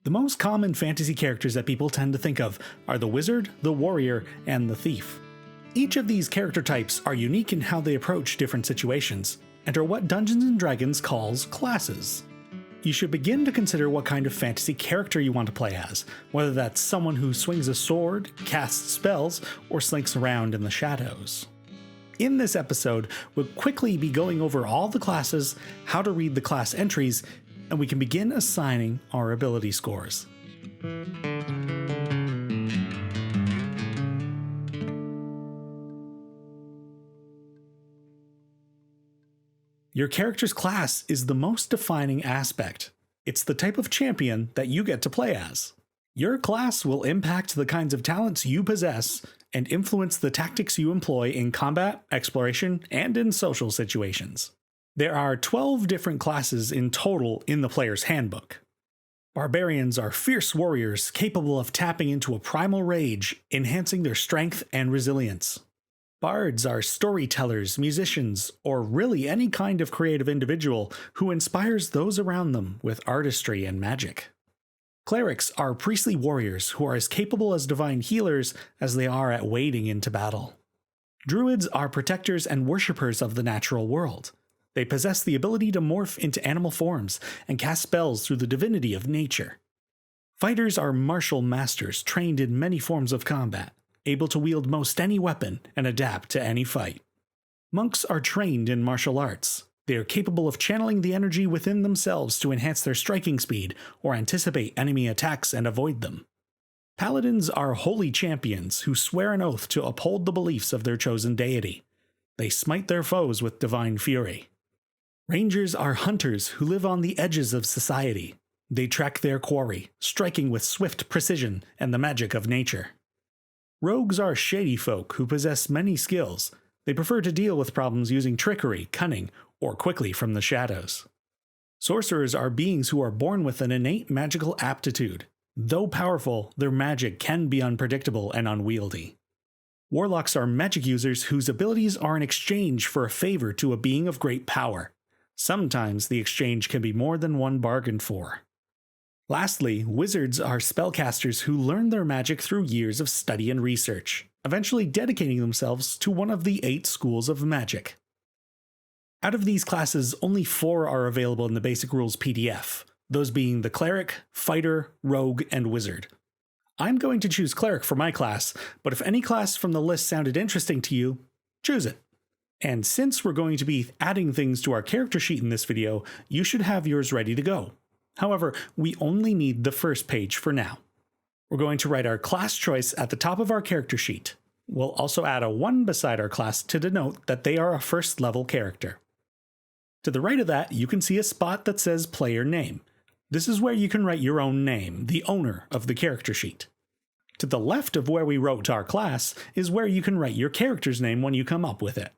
The most common fantasy characters that people tend to think of are the wizard, the warrior, and the thief. Each of these character types are unique in how they approach different situations, and are what Dungeons & Dragons calls classes. You should begin to consider what kind of fantasy character you want to play as, whether that's someone who swings a sword, casts spells, or slinks around in the shadows. In this episode, we'll quickly be going over all the classes, how to read the class entries, and we can begin assigning our ability scores. Your character's class is the most defining aspect. It's the type of champion that you get to play as. Your class will impact the kinds of talents you possess and influence the tactics you employ in combat, exploration, and in social situations. There are 12 different classes in total in the player's handbook. Barbarians are fierce warriors capable of tapping into a primal rage, enhancing their strength and resilience. Bards are storytellers, musicians, or really any kind of creative individual who inspires those around them with artistry and magic. Clerics are priestly warriors who are as capable as divine healers as they are at wading into battle. Druids are protectors and worshippers of the natural world. They possess the ability to morph into animal forms and cast spells through the divinity of nature. Fighters are martial masters trained in many forms of combat, able to wield most any weapon and adapt to any fight. Monks are trained in martial arts. They are capable of channeling the energy within themselves to enhance their striking speed or anticipate enemy attacks and avoid them. Paladins are holy champions who swear an oath to uphold the beliefs of their chosen deity. They smite their foes with divine fury. Rangers are hunters who live on the edges of society. They track their quarry, striking with swift precision and the magic of nature. Rogues are shady folk who possess many skills. They prefer to deal with problems using trickery, cunning, or quickly from the shadows. Sorcerers are beings who are born with an innate magical aptitude. Though powerful, their magic can be unpredictable and unwieldy. Warlocks are magic users whose abilities are in exchange for a favor to a being of great power. Sometimes the exchange can be more than one bargained for. Lastly, wizards are spellcasters who learn their magic through years of study and research, eventually dedicating themselves to one of the 8 schools of magic. Out of these classes, only 4 are available in the Basic Rules PDF, those being the Cleric, Fighter, Rogue, and Wizard. I'm going to choose Cleric for my class, but if any class from the list sounded interesting to you, choose it. And since we're going to be adding things to our character sheet in this video, you should have yours ready to go. However, we only need the first page for now. We're going to write our class choice at the top of our character sheet. We'll also add a 1 beside our class to denote that they are a first level character. To the right of that, you can see a spot that says player name. This is where you can write your own name, the owner of the character sheet. To the left of where we wrote our class is where you can write your character's name when you come up with it.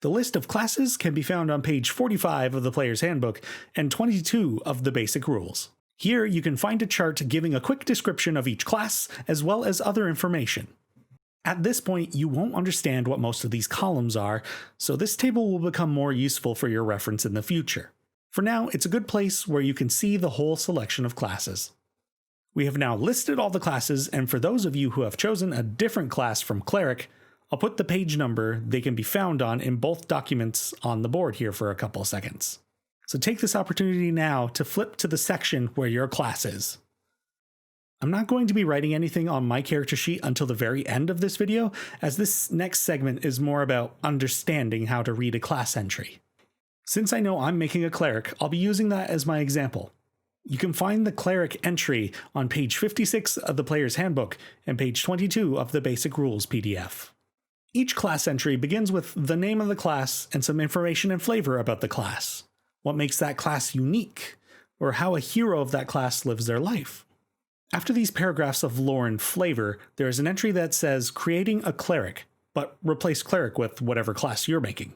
The list of classes can be found on page 45 of the Player's Handbook and 22 of the Basic Rules. Here you can find a chart giving a quick description of each class, as well as other information. At this point, you won't understand what most of these columns are, so this table will become more useful for your reference in the future. For now, it's a good place where you can see the whole selection of classes. We have now listed all the classes, and for those of you who have chosen a different class from Cleric, I'll put the page number they can be found on in both documents on the board here for a couple seconds. So take this opportunity now to flip to the section where your class is. I'm not going to be writing anything on my character sheet until the very end of this video, as this next segment is more about understanding how to read a class entry. Since I know I'm making a cleric, I'll be using that as my example. You can find the cleric entry on page 56 of the Player's Handbook and page 22 of the Basic Rules PDF. Each class entry begins with the name of the class and some information and flavor about the class, what makes that class unique, or how a hero of that class lives their life. After these paragraphs of lore and flavor, there is an entry that says creating a cleric, but replace cleric with whatever class you're making.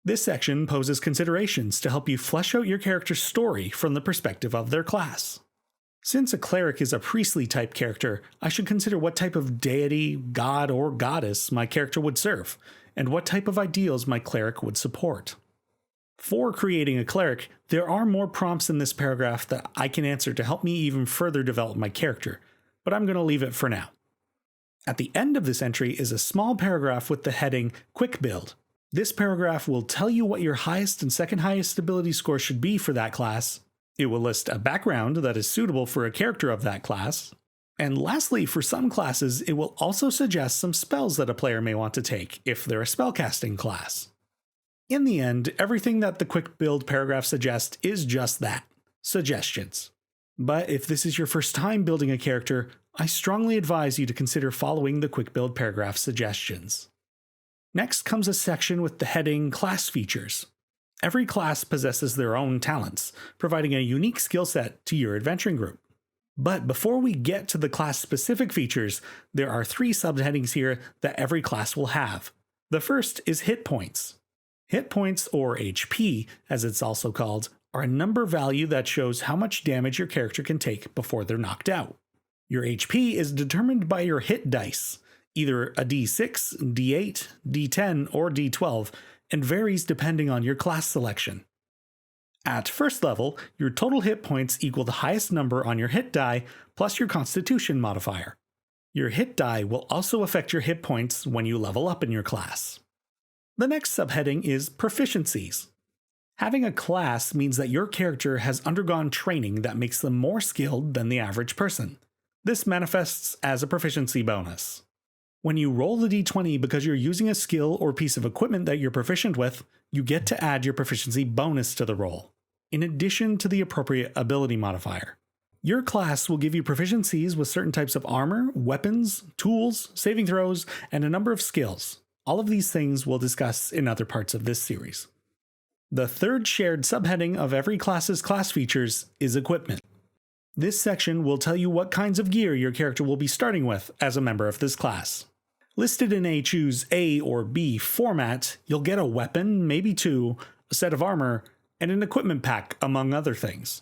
This section poses considerations to help you flesh out your character's story from the perspective of their class. Since a cleric is a priestly type character, I should consider what type of deity, god, or goddess my character would serve, and what type of ideals my cleric would support. For creating a cleric, there are more prompts in this paragraph that I can answer to help me even further develop my character, but I'm going to leave it for now. At the end of this entry is a small paragraph with the heading Quick Build. This paragraph will tell you what your highest and second highest ability score should be for that class. It will list a background that is suitable for a character of that class. And lastly, for some classes, it will also suggest some spells that a player may want to take if they're a spellcasting class. In the end, everything that the Quick Build paragraph suggests is just that, suggestions. But if this is your first time building a character, I strongly advise you to consider following the Quick Build paragraph suggestions. Next comes a section with the heading Class Features. Every class possesses their own talents, providing a unique skill set to your adventuring group. But before we get to the class-specific features, there are 3 subheadings here that every class will have. The first is hit points. Hit points, or HP, as it's also called, are a number value that shows how much damage your character can take before they're knocked out. Your HP is determined by your hit dice, either a D6, D8, D10, or D12, and varies depending on your class selection. At first level, your total hit points equal the highest number on your hit die plus your constitution modifier. Your hit die will also affect your hit points when you level up in your class. The next subheading is Proficiencies. Having a class means that your character has undergone training that makes them more skilled than the average person. This manifests as a proficiency bonus. When you roll the d20 because you're using a skill or piece of equipment that you're proficient with, you get to add your proficiency bonus to the roll, in addition to the appropriate ability modifier. Your class will give you proficiencies with certain types of armor, weapons, tools, saving throws, and a number of skills. All of these things we'll discuss in other parts of this series. The third shared subheading of every class's class features is equipment. This section will tell you what kinds of gear your character will be starting with as a member of this class. Listed in a choose A or B format, you'll get a weapon, maybe 2, a set of armor, and an equipment pack, among other things.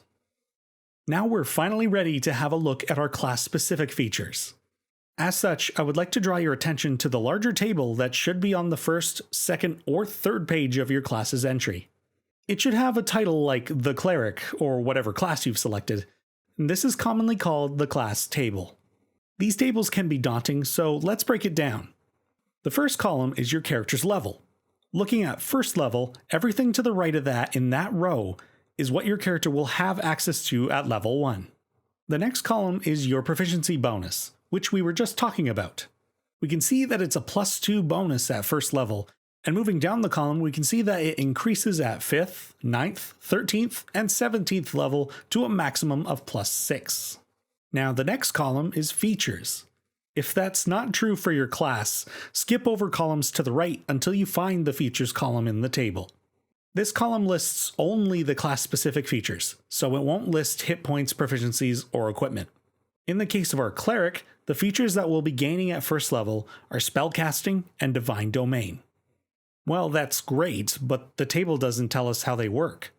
Now we're finally ready to have a look at our class-specific features. As such, I would like to draw your attention to the larger table that should be on the first, second, or third page of your class's entry. It should have a title like The Cleric, or whatever class you've selected. This is commonly called the class table. These tables can be daunting, so let's break it down. The first column is your character's level. Looking at first level, everything to the right of that in that row is what your character will have access to at level 1. The next column is your proficiency bonus, which we were just talking about. We can see that it's a +2 bonus at first level, and moving down the column we can see that it increases at 5th, 9th, 13th, and 17th level to a maximum of +6. Now the next column is features. If that's not true for your class, skip over columns to the right until you find the features column in the table. This column lists only the class-specific features, so it won't list hit points, proficiencies, or equipment. In the case of our cleric, the features that we'll be gaining at first level are spellcasting and divine domain. Well, that's great, but the table doesn't tell us how they work.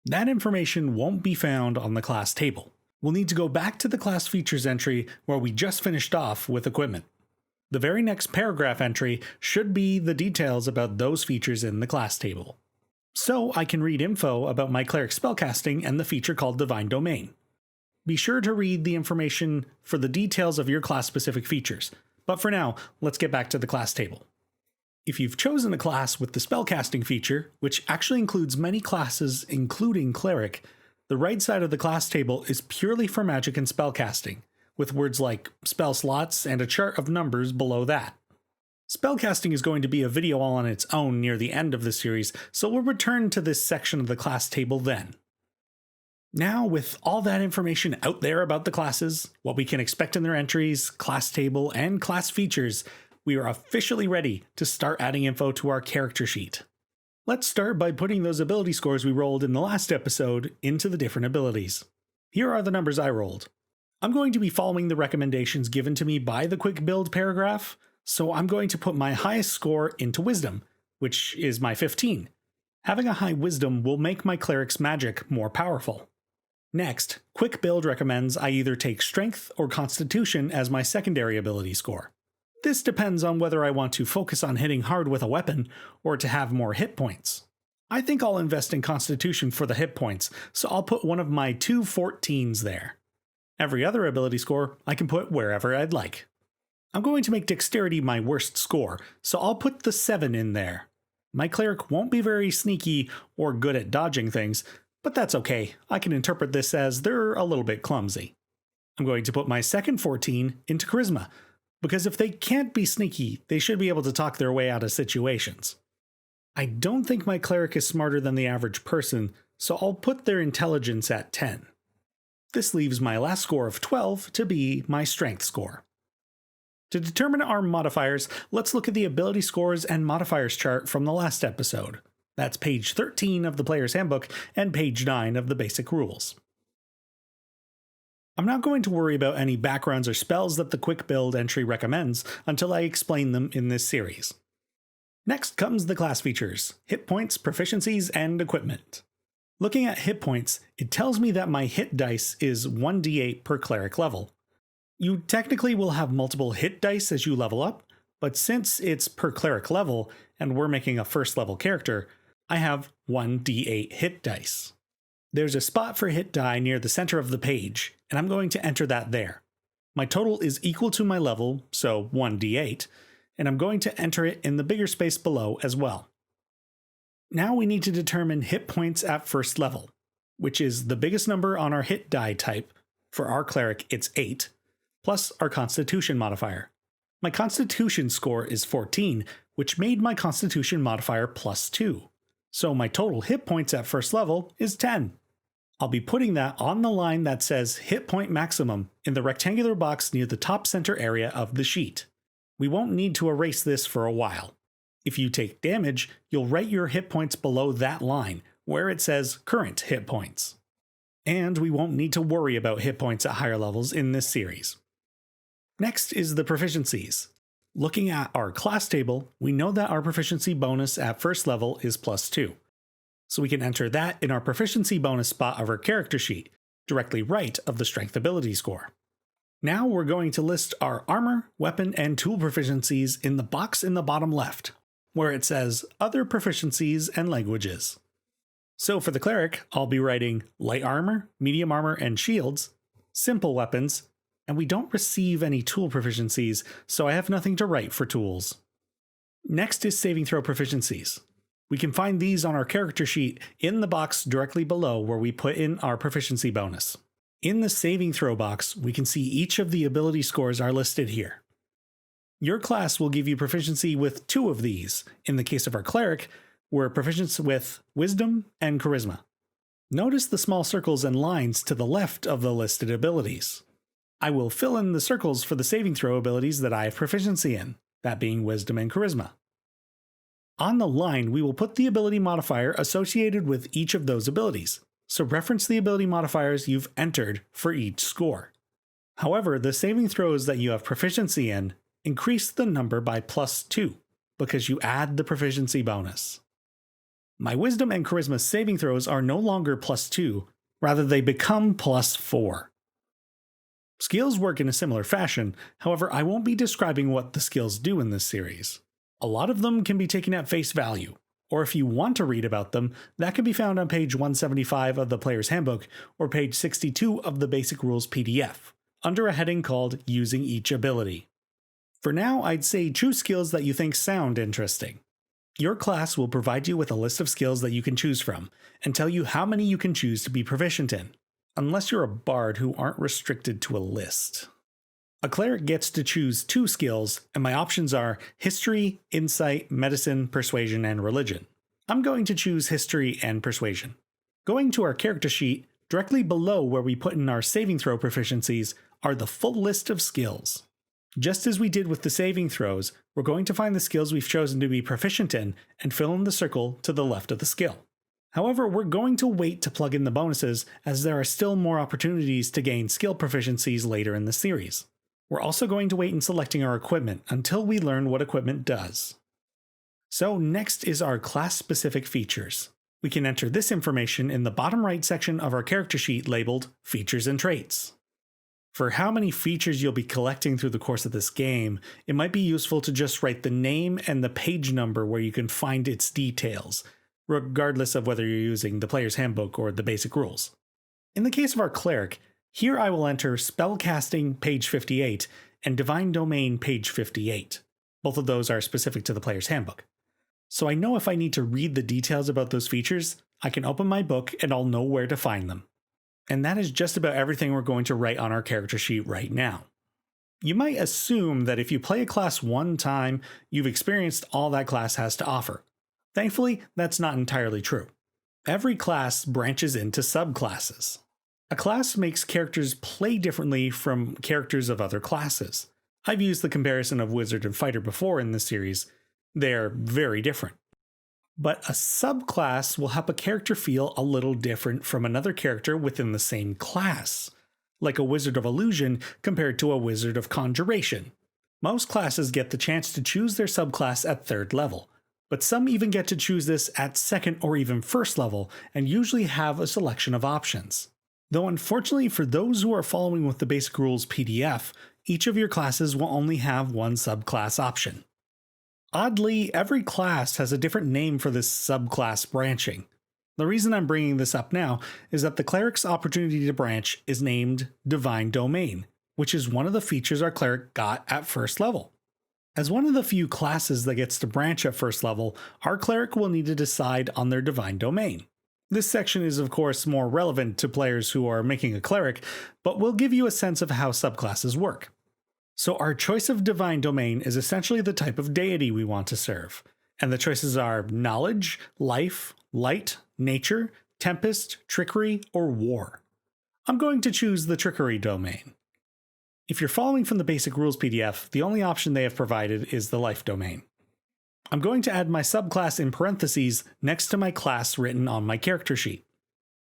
That information won't be found on the class table. We'll need to go back to the class features entry where we just finished off with equipment. The very next paragraph entry should be the details about those features in the class table. So I can read info about my cleric spellcasting and the feature called divine domain. Be sure to read the information for the details of your class-specific features, but for now, let's get back to the class table. If you've chosen a class with the spellcasting feature, which actually includes many classes including cleric, the right side of the class table is purely for magic and spellcasting, with words like spell slots and a chart of numbers below that. Spellcasting is going to be a video all on its own near the end of the series, so we'll return to this section of the class table then. Now, with all that information out there about the classes, what we can expect in their entries, class table, and class features, we are officially ready to start adding info to our character sheet. Let's start by putting those ability scores we rolled in the last episode into the different abilities. Here are the numbers I rolled. I'm going to be following the recommendations given to me by the quick build paragraph, so I'm going to put my highest score into wisdom, which is my 15. Having a high wisdom will make my cleric's magic more powerful. Next, quick build recommends I either take strength or constitution as my secondary ability score. This depends on whether I want to focus on hitting hard with a weapon or to have more hit points. I think I'll invest in Constitution for the hit points, so I'll put one of my two 14s there. Every other ability score I can put wherever I'd like. I'm going to make Dexterity my worst score, so I'll put the 7 in there. My cleric won't be very sneaky or good at dodging things, but that's okay. I can interpret this as they're a little bit clumsy. I'm going to put my second 14 into Charisma, because if they can't be sneaky, they should be able to talk their way out of situations. I don't think my cleric is smarter than the average person, so I'll put their intelligence at 10. This leaves my last score of 12 to be my strength score. To determine our modifiers, let's look at the ability scores and modifiers chart from the last episode. That's page 13 of the Player's Handbook and page 9 of the Basic Rules. I'm not going to worry about any backgrounds or spells that the quick build entry recommends until I explain them in this series. Next comes the class features: hit points, proficiencies, and equipment. Looking at hit points, it tells me that my hit dice is 1d8 per cleric level. You technically will have multiple hit dice as you level up, but since it's per cleric level and we're making a first level character, I have 1d8 hit dice. There's a spot for hit die near the center of the page, and I'm going to enter that there. My total is equal to my level, so 1d8, and I'm going to enter it in the bigger space below as well. Now we need to determine hit points at first level, which is the biggest number on our hit die type. For our cleric, it's 8, plus our Constitution modifier. My Constitution score is 14, which made my Constitution modifier +2. So my total hit points at first level is 10. I'll be putting that on the line that says hit point maximum in the rectangular box near the top center area of the sheet. We won't need to erase this for a while. If you take damage, you'll write your hit points below that line, where it says current hit points. And we won't need to worry about hit points at higher levels in this series. Next is the proficiencies. Looking at our class table, we know that our proficiency bonus at first level is +2. So we can enter that in our proficiency bonus spot of our character sheet, directly right of the strength ability score. Now we're going to list our armor, weapon, and tool proficiencies in the box in the bottom left, where it says Other Proficiencies and Languages. So for the cleric, I'll be writing light armor, medium armor, and shields, simple weapons, and we don't receive any tool proficiencies, so I have nothing to write for tools. Next is saving throw proficiencies. We can find these on our character sheet in the box directly below where we put in our proficiency bonus. In the saving throw box, we can see each of the ability scores are listed here. Your class will give you proficiency with 2 of these. In the case of our cleric, we're proficient with wisdom and charisma. Notice the small circles and lines to the left of the listed abilities. I will fill in the circles for the saving throw abilities that I have proficiency in, that being wisdom and charisma. On the line, we will put the ability modifier associated with each of those abilities, so reference the ability modifiers you've entered for each score. However, the saving throws that you have proficiency in increase the number by +2, because you add the proficiency bonus. My wisdom and charisma saving throws are no longer +2, rather they become +4. Skills work in a similar fashion, however I won't be describing what the skills do in this series. A lot of them can be taken at face value, or if you want to read about them, that can be found on page 175 of the Player's Handbook or page 62 of the Basic Rules PDF, under a heading called Using Each Ability. For now, I'd say choose skills that you think sound interesting. Your class will provide you with a list of skills that you can choose from, and tell you how many you can choose to be proficient in, unless you're a bard who aren't restricted to a list. A cleric gets to choose 2 skills, and my options are History, Insight, Medicine, Persuasion, and Religion. I'm going to choose History and Persuasion. Going to our character sheet, directly below where we put in our saving throw proficiencies are the full list of skills. Just as we did with the saving throws, we're going to find the skills we've chosen to be proficient in and fill in the circle to the left of the skill. However, we're going to wait to plug in the bonuses as there are still more opportunities to gain skill proficiencies later in the series. We're also going to wait in selecting our equipment until we learn what equipment does. So next is our class-specific features. We can enter this information in the bottom right section of our character sheet labeled Features and Traits. For how many features you'll be collecting through the course of this game, it might be useful to just write the name and the page number where you can find its details. regardless of whether you're using the player's handbook or the basic rules. In the case of our cleric, here I will enter spellcasting page 58 and divine domain page 58. Both of those are specific to the player's handbook. So I know if I need to read the details about those features, I can open my book and I'll know where to find them. And that is just about everything we're going to write on our character sheet right now. You might assume that if you play a class one time, you've experienced all that class has to offer. Thankfully, that's not entirely true. Every class branches into subclasses. A class makes characters play differently from characters of other classes. I've used the comparison of Wizard and Fighter before in this series. They're very different. But a subclass will help a character feel a little different from another character within the same class, like a Wizard of Illusion compared to a Wizard of Conjuration. Most classes get the chance to choose their subclass at 3rd level, but some even get to choose this at 2nd or even 1st level and usually have a selection of options. Though unfortunately for those who are following with the basic rules PDF, each of your classes will only have one subclass option. Oddly, every class has a different name for this subclass branching. The reason I'm bringing this up now is that the cleric's opportunity to branch is named Divine Domain, which is one of the features our cleric got at 1st level. As one of the few classes that gets to branch at 1st level, our cleric will need to decide on their Divine Domain. This section is of course more relevant to players who are making a cleric, but will give you a sense of how subclasses work. So our choice of Divine Domain is essentially the type of deity we want to serve, and the choices are Knowledge, Life, Light, Nature, Tempest, Trickery, or War. I'm going to choose the Trickery domain. If you're following from the basic rules PDF, the only option they have provided is the Life domain. I'm going to add my subclass in parentheses next to my class written on my character sheet.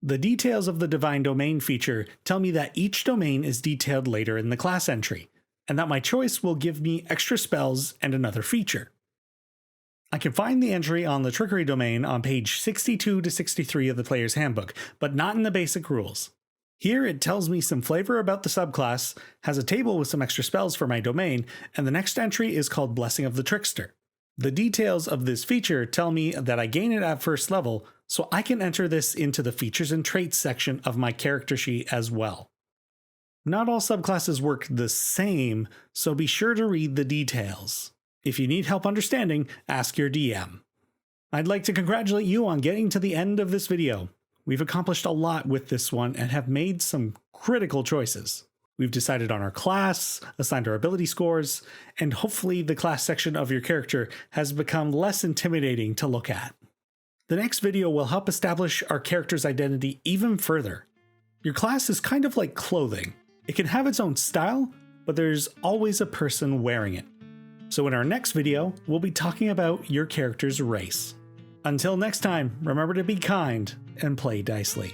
The details of the Divine Domain feature tell me that each domain is detailed later in the class entry, and that my choice will give me extra spells and another feature. I can find the entry on the Trickery domain on page 62 to 63 of the player's handbook, but not in the basic rules. Here it tells me some flavor about the subclass, has a table with some extra spells for my domain, and the next entry is called Blessing of the Trickster. The details of this feature tell me that I gain it at 1st level, so I can enter this into the Features and Traits section of my character sheet as well. Not all subclasses work the same, so be sure to read the details. If you need help understanding, ask your DM. I'd like to congratulate you on getting to the end of this video. We've accomplished a lot with this one and have made some critical choices. We've decided on our class, assigned our ability scores, and hopefully the class section of your character has become less intimidating to look at. The next video will help establish our character's identity even further. Your class is kind of like clothing. It can have its own style, but there's always a person wearing it. So in our next video, we'll be talking about your character's race. Until next time, remember to be kind and play dicely.